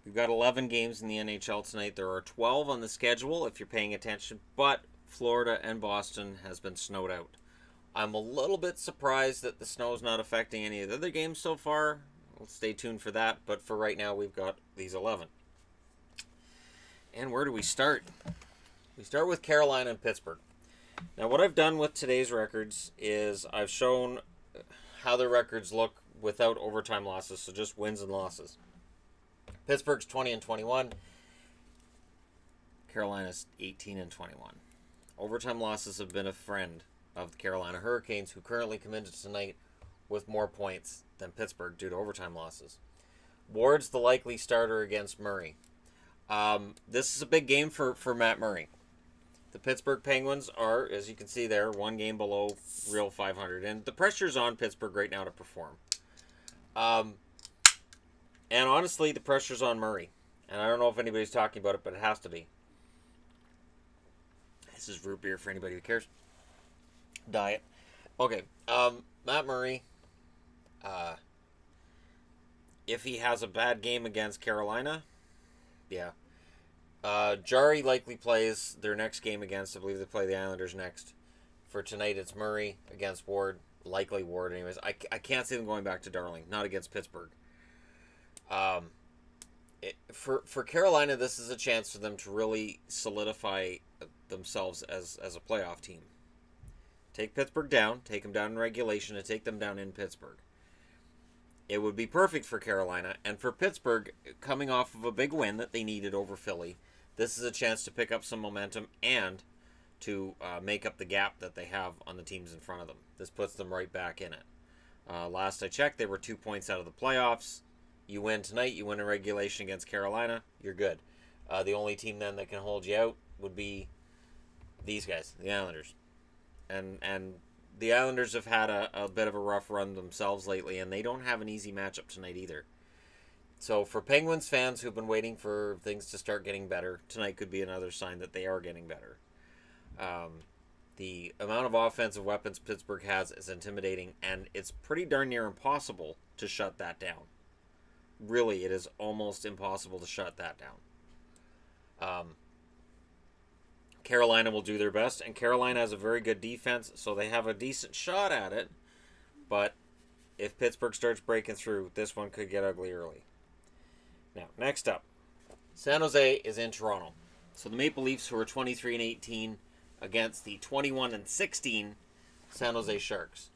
We've got 11 games in the NHL tonight. There are 12 on the schedule if you're paying attention, but Florida and Boston has been snowed out. I'm a little bit surprised that the snow is not affecting any of the other games so far. We'll stay tuned for that, but for right now, we've got these 11. And where do we start? We start with Carolina and Pittsburgh. Now, what I've done with today's records is I've shown how the records look without overtime losses, so just wins and losses. Pittsburgh's 20-21. Carolina's 18-21. Overtime losses have been a friend of the Carolina Hurricanes, who currently come into tonight with more points than Pittsburgh due to overtime losses. Ward's the likely starter against Murray. This is a big game for Matt Murray. The Pittsburgh Penguins are, as you can see there, one game below real 500. And the pressure's on Pittsburgh right now to perform. And honestly, the pressure's on Murray. And I don't know if anybody's talking about it, but it has to be. This is root beer for anybody who cares. Diet. Okay. Matt Murray, if he has a bad game against Carolina, yeah. Jari likely plays their next game against, I believe they play the Islanders next. For tonight, it's Murray against Ward. Likely Ward, anyways. I can't see them going back to Darling. Not against Pittsburgh. For Carolina, this is a chance for them to really solidify themselves as a playoff team. Take Pittsburgh down, take them down in regulation, and take them down in Pittsburgh. It would be perfect for Carolina, and for Pittsburgh, coming off of a big win that they needed over Philly, this is a chance to pick up some momentum and to make up the gap that they have on the teams in front of them. This puts them right back in it. Last I checked, they were 2 points out of the playoffs. You win tonight, you win in regulation against Carolina, you're good. The only team then that can hold you out would be these guys, the Islanders. And the Islanders have had a bit of a rough run themselves lately, and they don't have an easy matchup tonight either. So for Penguins fans who've been waiting for things to start getting better, tonight could be another sign that they are getting better. The amount of offensive weapons Pittsburgh has is intimidating, and it's pretty darn near impossible to shut that down. Really, it is almost impossible to shut that down. Carolina will do their best, and Carolina has a very good defense, so they have a decent shot at it. But if Pittsburgh starts breaking through, this one could get ugly early. Now, next up, San Jose is in Toronto. So the Maple Leafs, who are 23-18, against the 21-16 San Jose Sharks.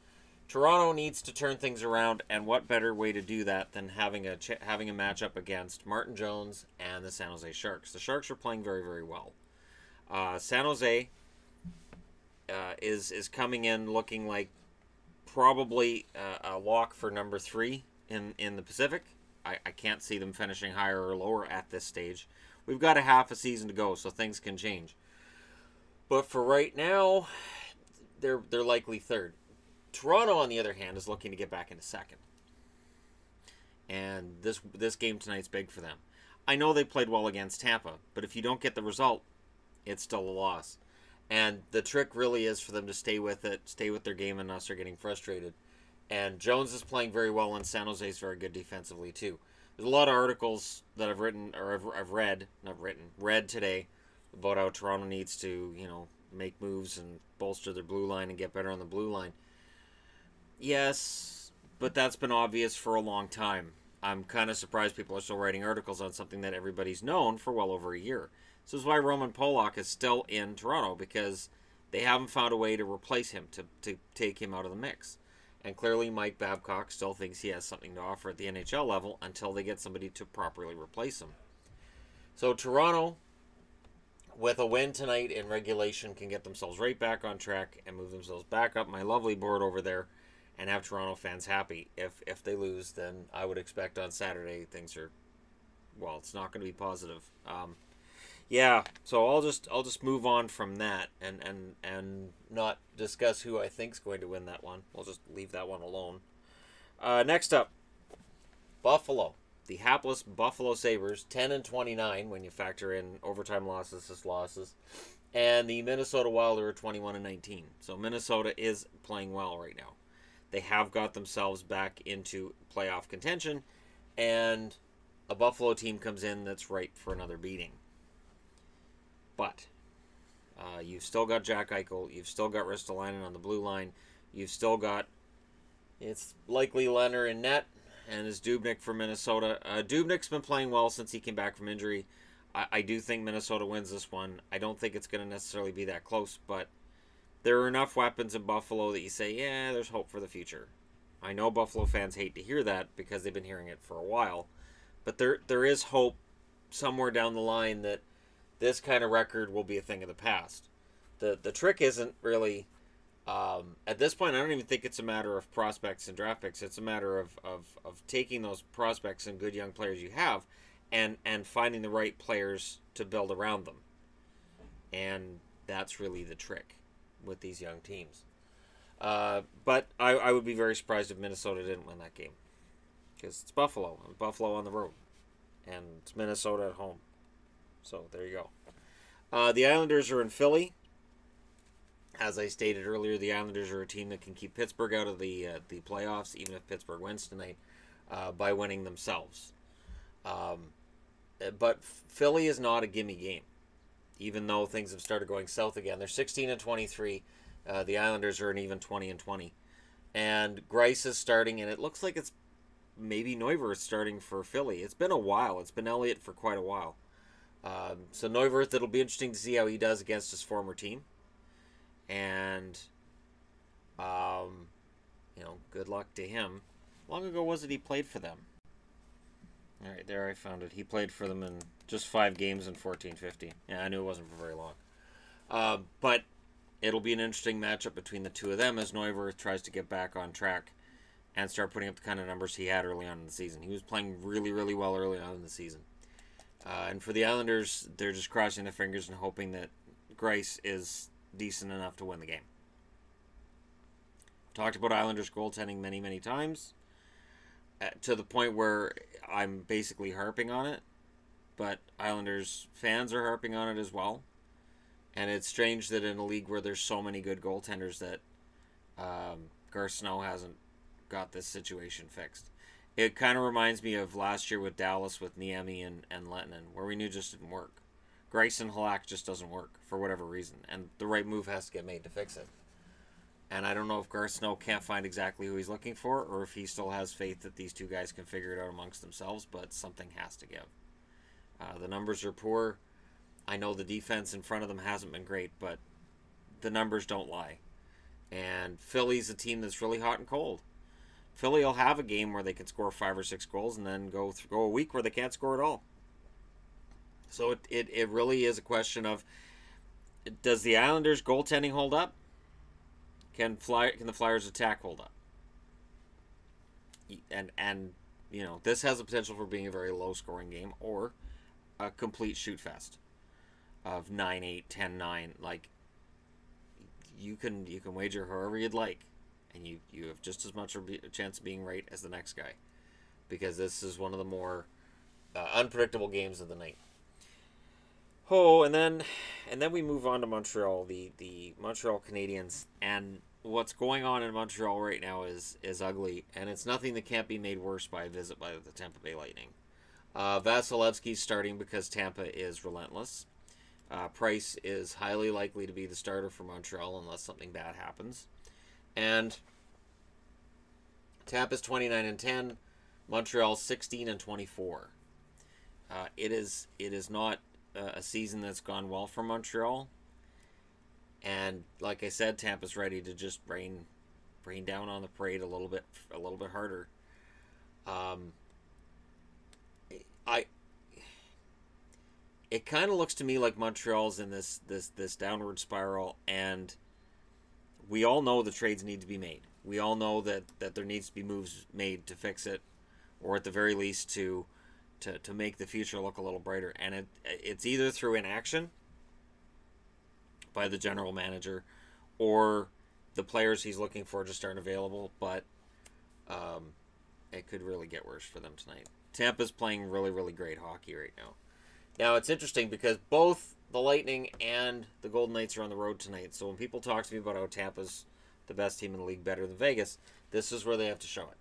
Toronto needs to turn things around, and what better way to do that than having a matchup against Martin Jones and the San Jose Sharks. The Sharks are playing very, very well. San Jose is coming in looking like probably a lock for number 3 in the Pacific. I can't see them finishing higher or lower at this stage. We've got a half a season to go, so things can change. But for right now, they're likely 3rd. Toronto, on the other hand, is looking to get back into 2nd. And this game tonight's big for them. I know they played well against Tampa, but if you don't get the result, it's still a loss. And the trick really is for them to stay with it, stay with their game, and not start getting frustrated. And Jones is playing very well, and San Jose is very good defensively too. There's a lot of articles that I've written, or I've read today about how Toronto needs to, make moves and bolster their blue line and get better on the blue line. Yes, but that's been obvious for a long time. I'm kind of surprised people are still writing articles on something that everybody's known for well over a year. This is why Roman Polak is still in Toronto, because they haven't found a way to replace him, to take him out of the mix. And clearly Mike Babcock still thinks he has something to offer at the NHL level until they get somebody to properly replace him. So Toronto, with a win tonight in regulation, can get themselves right back on track and move themselves back up my lovely board over there and have Toronto fans happy. If they lose, then I would expect on Saturday things are, well, it's not going to be positive. Yeah, so I'll just move on from that and not discuss who I think's going to win that one. We'll just leave that one alone. Next up, Buffalo. The hapless Buffalo Sabres, 10-29 when you factor in overtime losses, and the Minnesota Wild are 21-19. So Minnesota is playing well right now. They have got themselves back into playoff contention, and a Buffalo team comes in that's ripe for another beating. But you've still got Jack Eichel. You've still got Ristolainen on the blue line. You've still got, it's likely Leonard in net, and is Dubnyk for Minnesota. Dubnyk's been playing well since he came back from injury. I do think Minnesota wins this one. I don't think it's going to necessarily be that close, but there are enough weapons in Buffalo that you say, yeah, there's hope for the future. I know Buffalo fans hate to hear that because they've been hearing it for a while, but there is hope somewhere down the line that this kind of record will be a thing of the past. The trick isn't really, at this point, I don't even think it's a matter of prospects and draft picks. It's a matter of taking those prospects and good young players you have and finding the right players to build around them. And that's really the trick with these young teams. But I would be very surprised if Minnesota didn't win that game. Because it's Buffalo. And Buffalo on the road. And it's Minnesota at home. So there you go. The Islanders are in Philly. As I stated earlier, the Islanders are a team that can keep Pittsburgh out of the playoffs, even if Pittsburgh wins tonight, by winning themselves. But Philly is not a gimme game, even though things have started going south again. They're 16-23. The Islanders are an even 20-20. And Greiss is starting, and it looks like it's maybe Neuwirth starting for Philly. It's been a while. It's been Elliott for quite a while. So Neuwirth, it'll be interesting to see how he does against his former team. And, good luck to him. How long ago was it he played for them? All right, there I found it. He played for them in just 5 games in 14-15. Yeah, I knew it wasn't for very long. But it'll be an interesting matchup between the two of them as Neuwirth tries to get back on track and start putting up the kind of numbers he had early on in the season. He was playing really, really well early on in the season. And for the Islanders, they're just crossing their fingers and hoping that Greiss is decent enough to win the game. Talked about Islanders goaltending many, many times, to the point where I'm basically harping on it, but Islanders fans are harping on it as well. And it's strange that in a league where there's so many good goaltenders that Garth Snow hasn't got this situation fixed. It kind of reminds me of last year with Dallas with Niemi and Lehtinen, where we knew it just didn't work. Greiss and Halak just doesn't work for whatever reason, and the right move has to get made to fix it. And I don't know if Garth Snow can't find exactly who he's looking for, or if he still has faith that these two guys can figure it out amongst themselves, but something has to give. The numbers are poor. I know the defense in front of them hasn't been great, but the numbers don't lie. And Philly's a team that's really hot and cold. Philly will have a game where they can score 5 or 6 goals and then go a week where they can't score at all. So it really is a question of, does the Islanders' goaltending hold up? Can the Flyers' attack hold up? And this has the potential for being a very low-scoring game or a complete shoot fest of 9-8, 10-9. Like, you can wager however you'd like, and you have just as much a chance of being right as the next guy, because this is one of the more unpredictable games of the night. Oh, and then we move on to Montreal, the Montreal Canadiens, and what's going on in Montreal right now is ugly, and it's nothing that can't be made worse by a visit by the Tampa Bay Lightning. Vasilevsky's starting because Tampa is relentless. Price is highly likely to be the starter for Montreal unless something bad happens. And Tampa's 29-10, Montreal's 16-24. It is not a season that's gone well for Montreal, and like I said, Tampa's ready to just rain down on the parade a little bit harder. It kind of looks to me like Montreal's in this downward spiral, and we all know the trades need to be made. We all know that there needs to be moves made to fix it, or at the very least to make the future look a little brighter. And it's either through inaction by the general manager, or the players he's looking for just aren't available. But it could really get worse for them tonight. Tampa's playing really, really great hockey right now. Now, it's interesting because both the Lightning and the Golden Knights are on the road tonight. So when people talk to me about how Tampa's the best team in the league, better than Vegas, this is where they have to show it.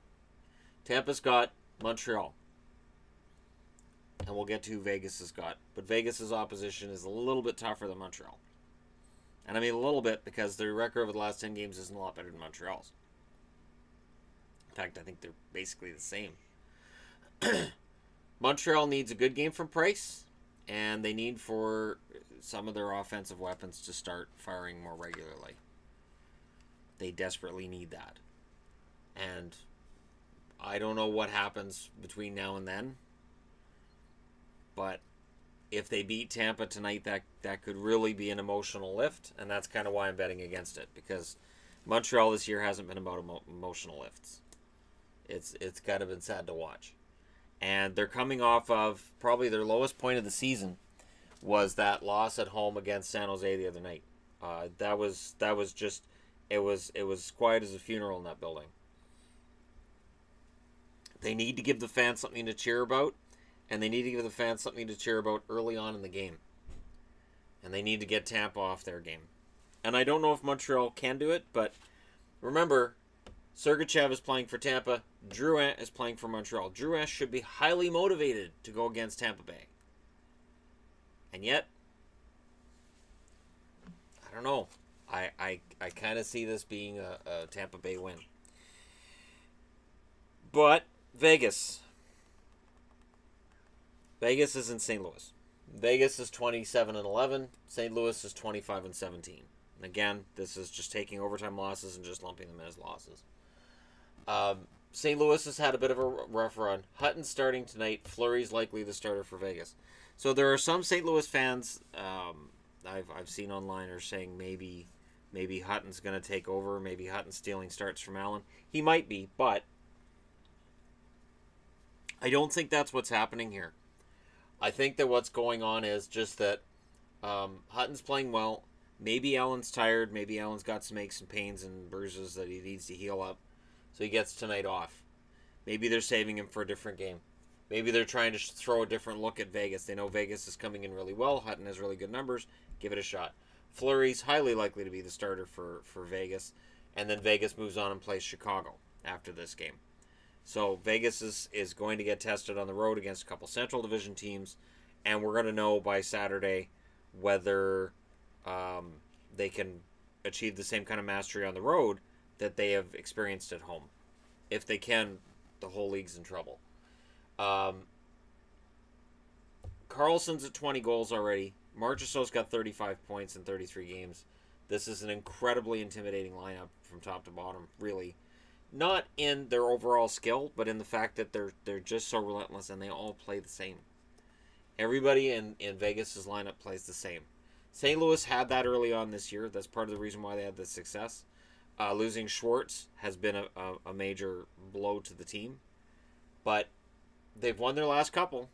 Tampa's got Montreal. and we'll get to who Vegas has got. But Vegas's opposition is a little bit tougher than Montreal. And I mean a little bit because their record over the last 10 games isn't a lot better than Montreal's. In fact, I think they're basically the same. Montreal needs a good game from Price, and they need for some of their offensive weapons to start firing more regularly. They desperately need that. And I don't know what happens between now and then, but if they beat Tampa tonight, that could really be an emotional lift, and that's kind of why I'm betting against it, because Montreal this year hasn't been about emotional lifts. It's kind of been sad to watch. And they're coming off of probably their lowest point of the season was that loss at home against San Jose the other night. That was just it was quiet as a funeral in that building. They need to give the fans something to cheer about, and they need to give the fans something to cheer about early on in the game. And they need to get Tampa off their game. And I don't know if Montreal can do it, but remember, Sergachev is playing for Tampa. Drouin is playing for Montreal. Drouin should be highly motivated to go against Tampa Bay. And yet, I don't know. I kind of see this being a Tampa Bay win. But Vegas. Vegas is in St. Louis. Vegas is 27-11. St. Louis is 25-17. And again, this is just taking overtime losses and just lumping them as losses. St. Louis has had a bit of a rough run. Hutton's starting tonight. Fleury's likely the starter for Vegas. So there are some St. Louis fans I've seen online are saying maybe Hutton's going to take over. Maybe Hutton's stealing starts from Allen. He might be, but I don't think that's what's happening here. I think that what's going on is just that Hutton's playing well. Maybe Allen's tired. Maybe Allen's got some aches and pains and bruises that he needs to heal up. So he gets tonight off. Maybe they're saving him for a different game. Maybe they're trying to throw a different look at Vegas. They know Vegas is coming in really well. Hutton has really good numbers. Give it a shot. Fleury's highly likely to be the starter for Vegas. And then Vegas moves on and plays Chicago after this game. So Vegas is going to get tested on the road against a couple Central Division teams. And we're going to know by Saturday whether they can achieve the same kind of mastery on the road that they have experienced at home. If they can, the whole league's in trouble. Carlson's at 20 goals already. Marchessault's got 35 points in 33 games. This is an incredibly intimidating lineup from top to bottom, really. Not in their overall skill, but in the fact that they're just so relentless and they all play the same. Everybody in Vegas' lineup plays the same. St. Louis had that early on this year. That's part of the reason why they had the success. Losing Schwartz has been a major blow to the team. But they've won their last couple.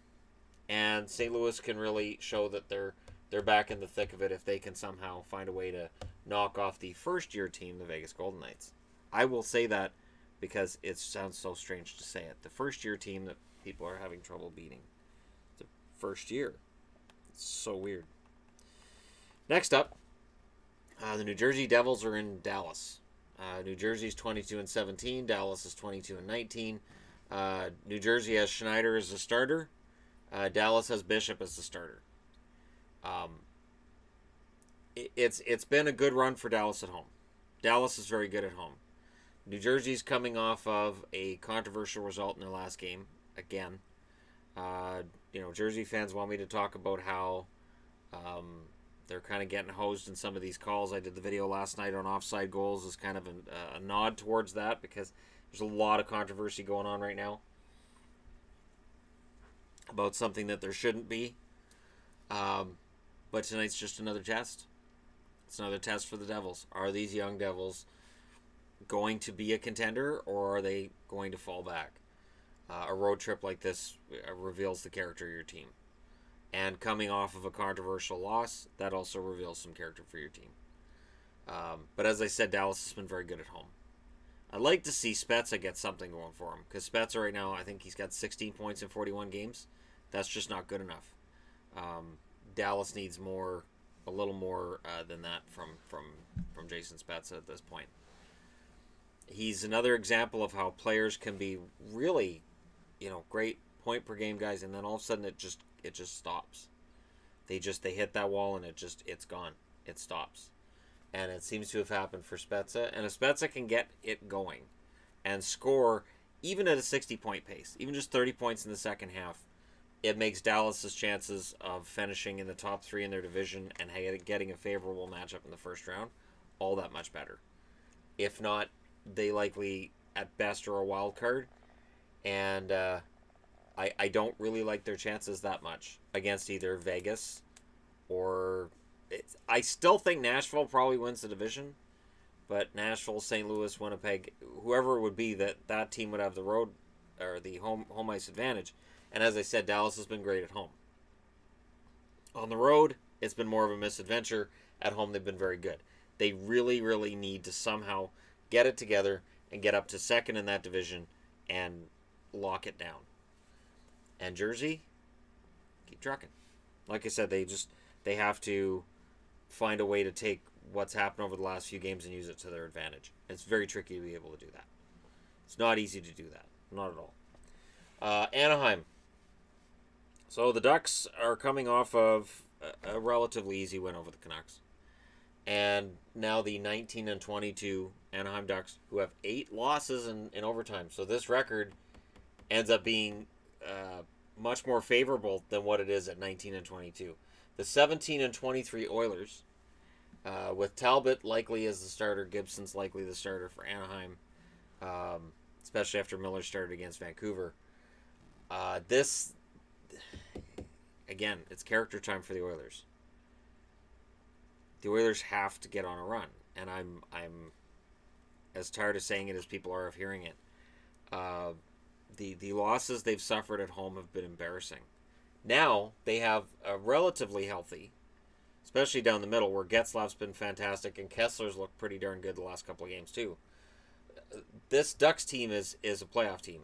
And St. Louis can really show that they're back in the thick of it if they can somehow find a way to knock off the first-year team, the Vegas Golden Knights. I will say that because it sounds so strange to say it. The first-year team that people are having trouble beating. The first year. It's so weird. Next up, the New Jersey Devils are in Dallas. New Jersey's 22-17. Dallas is 22-19. New Jersey has Schneider as the starter. Dallas has Bishop as the starter. It's been a good run for Dallas at home. Dallas is very good at home. New Jersey's coming off of a controversial result in their last game again. Jersey fans want me to talk about how they're kind of getting hosed in some of these calls. I did the video last night on offside goals as kind of a nod towards that because there's a lot of controversy going on right now about something that there shouldn't be. But tonight's just another test. It's another test for the Devils. Are these young Devils going to be a contender, or are they going to fall back? A road trip like this reveals the character of your team. And coming off of a controversial loss, that also reveals some character for your team. But as I said, Dallas has been very good at home. I'd like to see Spezza get something going for him, because Spezza right now, I think he's got 16 points in 41 games. That's just not good enough. Dallas needs a little more than that from Jason Spezza at this point. He's another example of how players can be really, great point per game guys, and then all of a sudden it just stops. They hit that wall and it's gone. It stops. And it seems to have happened for Spezza. And if Spezza can get it going and score even at a 60-point pace, even just 30 points in the second half, it makes Dallas's chances of finishing in the top 3 in their division and getting a favorable matchup in the first round all that much better. If not, they likely at best are a wild card. And I don't really like their chances that much against either Vegas or... I still think Nashville probably wins the division, but Nashville, St. Louis, Winnipeg, whoever it would be, that team would have the road or the home ice advantage. And as I said, Dallas has been great at home. On the road, it's been more of a misadventure. At home, they've been very good. They really, really need to somehow get it together and get up to second in that division and lock it down. And Jersey, keep trucking. Like I said, they have to find a way to take what's happened over the last few games and use it to their advantage. It's very tricky to be able to do that. It's not easy to do that. Not at all. Anaheim. So the Ducks are coming off of a relatively easy win over the Canucks. And now the 19-22 Anaheim Ducks, who have 8 losses in overtime. So this record ends up being much more favorable than what it is at 19-22. The 17-23 Oilers, with Talbot likely as the starter, Gibson's likely the starter for Anaheim, especially after Miller started against Vancouver. This, again, it's character time for the Oilers. The Oilers have to get on a run, and I'm as tired of saying it as people are of hearing it. The losses they've suffered at home have been embarrassing. Now they have a relatively healthy, especially down the middle, where Getzlaf's been fantastic and Kessler's looked pretty darn good the last couple of games too. This Ducks team is a playoff team.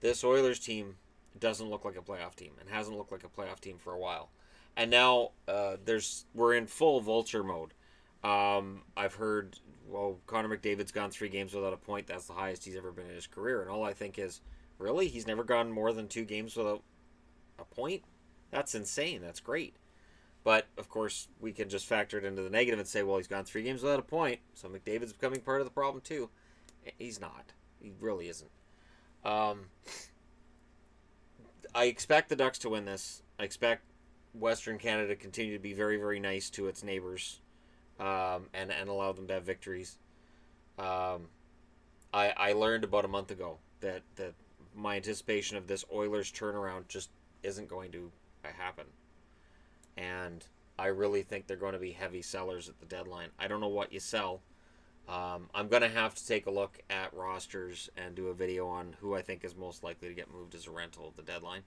This Oilers team doesn't look like a playoff team and hasn't looked like a playoff team for a while. And now we're in full vulture mode. I've heard, Connor McDavid's gone 3 games without a point. That's the highest he's ever been in his career. And all I think is, really? He's never gone more than 2 games without a point? That's insane. That's great. But, of course, we can just factor it into the negative and say, well, he's gone 3 games without a point, so McDavid's becoming part of the problem too. He's not. He really isn't. I expect the Ducks to win this. I expect Western Canada to continue to be very, very nice to its neighbors and allow them to have victories. I learned about a month ago that my anticipation of this Oilers turnaround just isn't going to happen. And I really think they're going to be heavy sellers at the deadline. I don't know what you sell. I'm going to have to take a look at rosters and do a video on who I think is most likely to get moved as a rental at the deadline.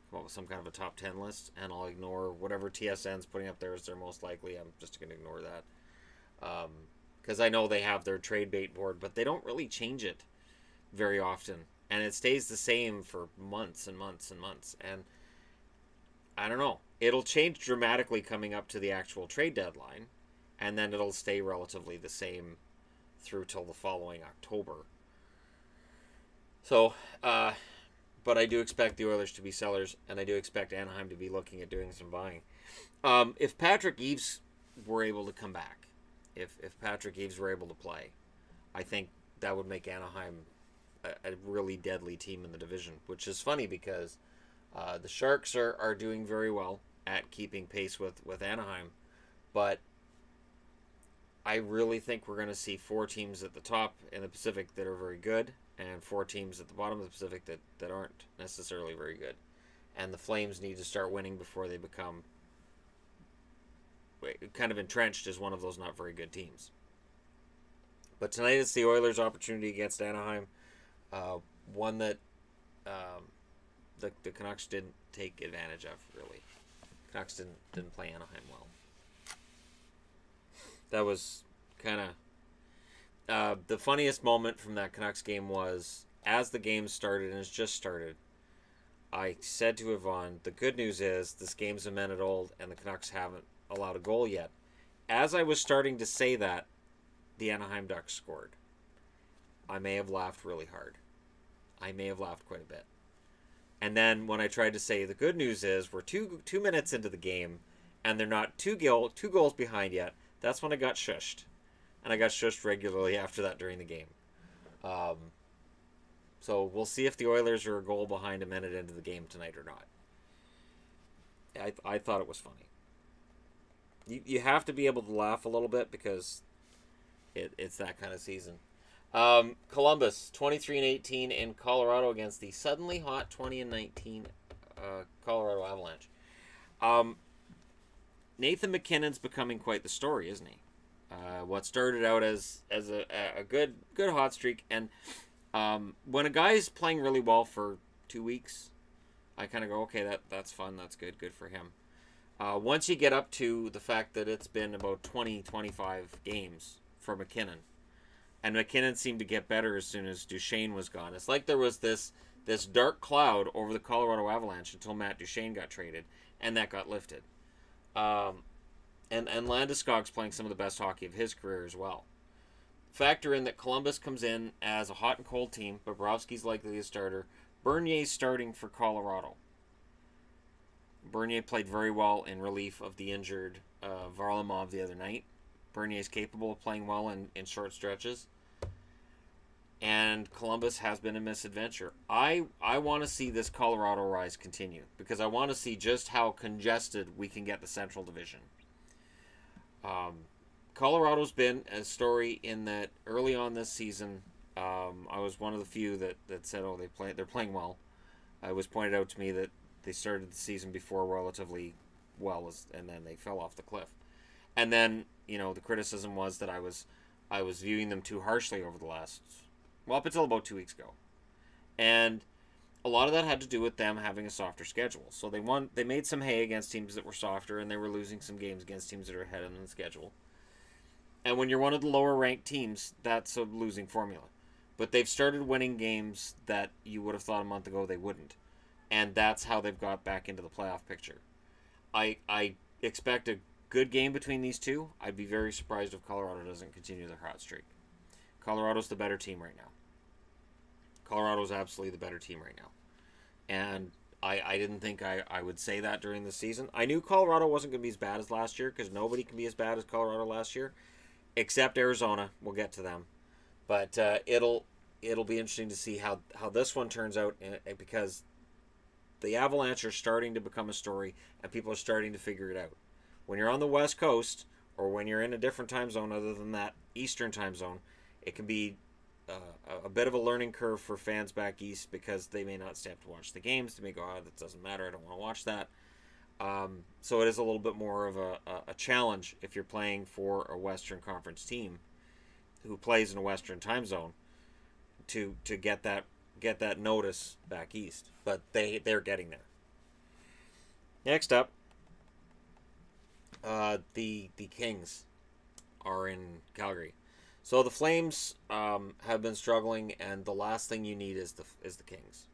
Come up with some kind of a top 10 list, and I'll ignore whatever TSN's putting up there as their most likely. I'm just going to ignore that. Because I know they have their trade bait board, but they don't really change it very often. And it stays the same for months and months and months. And I don't know. It'll change dramatically coming up to the actual trade deadline. And then it'll stay relatively the same through till the following October. So, but I do expect the Oilers to be sellers. And I do expect Anaheim to be looking at doing some buying. If Patrick Eaves were able to come back, if Patrick Eaves were able to play, I think that would make Anaheim a really deadly team in the division, which is funny because the Sharks are doing very well at keeping pace with Anaheim, but I really think we're going to see 4 teams at the top in the Pacific that are very good and 4 teams at the bottom of the Pacific that aren't necessarily very good. And the Flames need to start winning before they become kind of entrenched as one of those not very good teams. But tonight it's the Oilers' opportunity against Anaheim. One that the Canucks didn't take advantage of, really. Canucks didn't play Anaheim well. That was kind of... the funniest moment from that Canucks game was, as the game started, and it's just started, I said to Yvonne, the good news is this game's a minute old, and the Canucks haven't allowed a goal yet. As I was starting to say that, the Anaheim Ducks scored. I may have laughed really hard. I may have laughed quite a bit. And then when I tried to say the good news is we're two minutes into the game, and they're not two goals behind yet, that's when I got shushed, and I got shushed regularly after that during the game. Um, so we'll see if the Oilers are a goal behind a minute into the game tonight or not. I thought it was funny. You have to be able to laugh a little bit because it's that kind of season. Columbus 23-18 in Colorado against the suddenly hot 20-19 Colorado Avalanche. Nathan MacKinnon's becoming quite the story, isn't he? What started out as a good hot streak, and when a guy's playing really well for 2 weeks, I kind of go, okay, that's fun, that's good for him. Once you get up to the fact that it's been about 20-25 games for MacKinnon, and MacKinnon seemed to get better as soon as Duchesne was gone. It's like there was this dark cloud over the Colorado Avalanche until Matt Duchesne got traded, and that got lifted. And Landeskog's playing some of the best hockey of his career as well. Factor in that Columbus comes in as a hot and cold team. Bobrovsky's likely a starter. Bernier's starting for Colorado. Bernier played very well in relief of the injured Varlamov the other night. Bernier's capable of playing well in short stretches. And Columbus has been a misadventure. I want to see this Colorado rise continue because I want to see just how congested we can get the Central Division. Colorado's been a story in that early on this season, I was one of the few that said, oh, they're playing well. It was pointed out to me that they started the season before relatively well, and then they fell off the cliff. And then, the criticism was that I was viewing them too harshly over the last, up until about 2 weeks ago. And a lot of that had to do with them having a softer schedule. So they made some hay against teams that were softer, and they were losing some games against teams that are ahead of them in the schedule. And when you're one of the lower ranked teams, that's a losing formula. But they've started winning games that you would have thought a month ago they wouldn't. And that's how they've got back into the playoff picture. I expect a good game between these two. I'd be very surprised if Colorado doesn't continue their hot streak. Colorado's the better team right now. Colorado's absolutely the better team right now. And I didn't think I would say that during the season. I knew Colorado wasn't going to be as bad as last year because nobody can be as bad as Colorado last year, except Arizona. We'll get to them. But it'll be interesting to see how this one turns out because the Avalanche are starting to become a story and people are starting to figure it out. When you're on the West Coast or when you're in a different time zone other than that Eastern time zone, it can be a bit of a learning curve for fans back east because they may not stay up to watch the games. They may go, that doesn't matter, I don't want to watch that. So it is a little bit more of a challenge if you're playing for a Western Conference team who plays in a Western time zone to get that notice back east. But they're getting there. Next up, the Kings are in Calgary. So the Flames have been struggling, and the last thing you need is the Kings.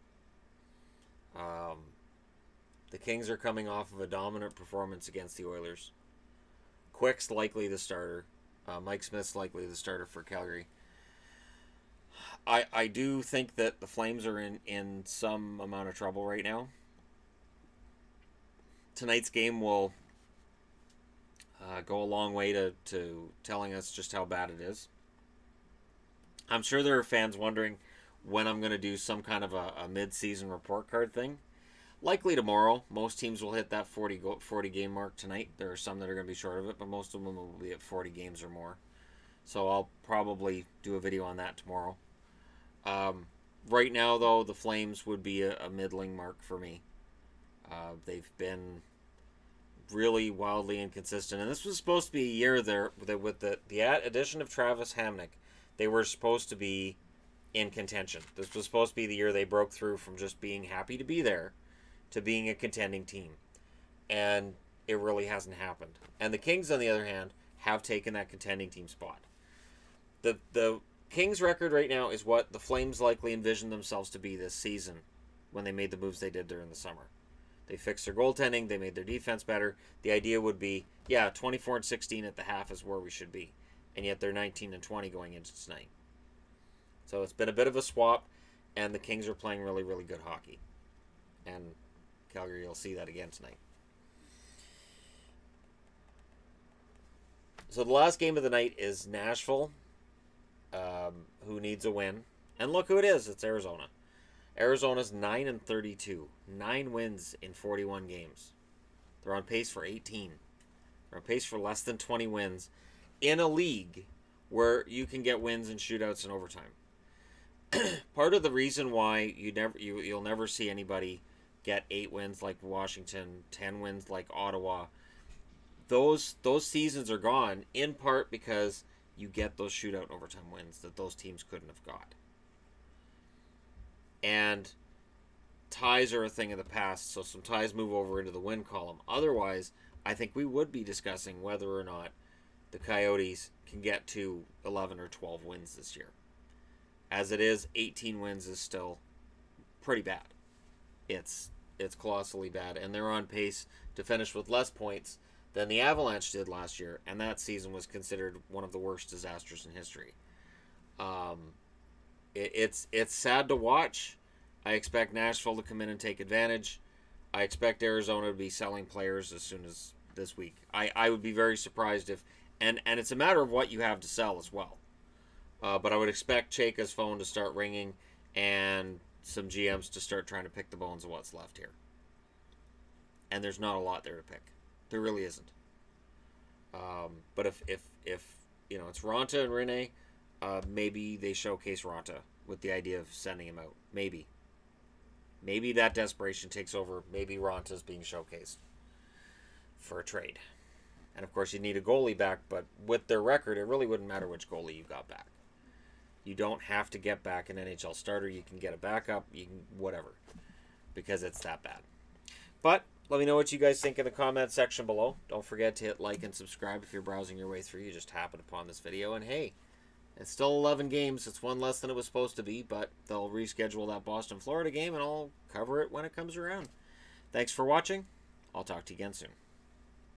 The Kings are coming off of a dominant performance against the Oilers. Quick's likely the starter. Mike Smith's likely the starter for Calgary. I do think that the Flames are in some amount of trouble right now. Tonight's game will go a long way to telling us just how bad it is. I'm sure there are fans wondering when I'm going to do some kind of a mid-season report card thing. Likely tomorrow. Most teams will hit that 40 game mark tonight. There are some that are going to be short of it, but most of them will be at 40 games or more. So I'll probably do a video on that tomorrow. Right now, though, the Flames would be a middling mark for me. They've been really wildly inconsistent, and this was supposed to be a year there with the addition of Travis Hamonic. They were supposed to be in contention. This was supposed to be the year they broke through from just being happy to be there to being a contending team. And it really hasn't happened. And the Kings, on the other hand, have taken that contending team spot. The Kings' record right now is what the Flames likely envisioned themselves to be this season when they made the moves they did during the summer. They fixed their goaltending. They made their defense better. The idea would be, 24-16 at the half is where we should be. And yet they're 19-20 going into tonight. So it's been a bit of a swap, and the Kings are playing really, really good hockey. And Calgary will see that again tonight. So the last game of the night is Nashville, who needs a win. And look who it is. It's Arizona. Arizona's 9-32. 9 wins in 41 games. They're on pace for 18. They're on pace for less than 20 wins in a league where you can get wins in shootouts and overtime. Part of the reason why you'll never see anybody get 8 wins like Washington, 10 wins like Ottawa, those seasons are gone in part because you get those shootout and overtime wins that those teams couldn't have got. And ties are a thing of the past, so some ties move over into the win column. Otherwise, I think we would be discussing whether or not the Coyotes can get to 11 or 12 wins this year. As it is, 18 wins is still pretty bad. It's colossally bad, and they're on pace to finish with less points than the Avalanche did last year, and that season was considered one of the worst disasters in history. It's sad to watch. I expect Nashville to come in and take advantage. I expect Arizona to be selling players as soon as this week. I would be very surprised if, and it's a matter of what you have to sell as well. But I would expect Chayka's phone to start ringing and some GMs to start trying to pick the bones of what's left here. And there's not a lot there to pick. There really isn't. But if it's Ronta and Rene, maybe they showcase Ronta with the idea of sending him out. Maybe that desperation takes over. Maybe Ronta's being showcased for a trade. And of course you need a goalie back, but with their record, it really wouldn't matter which goalie you got back. You don't have to get back an NHL starter. You can get a backup. You can whatever, because it's that bad. But let me know what you guys think in the comment section below. Don't forget to hit like and subscribe if you're browsing your way through. You just happened upon this video. And hey, it's still 11 games. It's one less than it was supposed to be, but they'll reschedule that Boston-Florida game, and I'll cover it when it comes around. Thanks for watching. I'll talk to you again soon.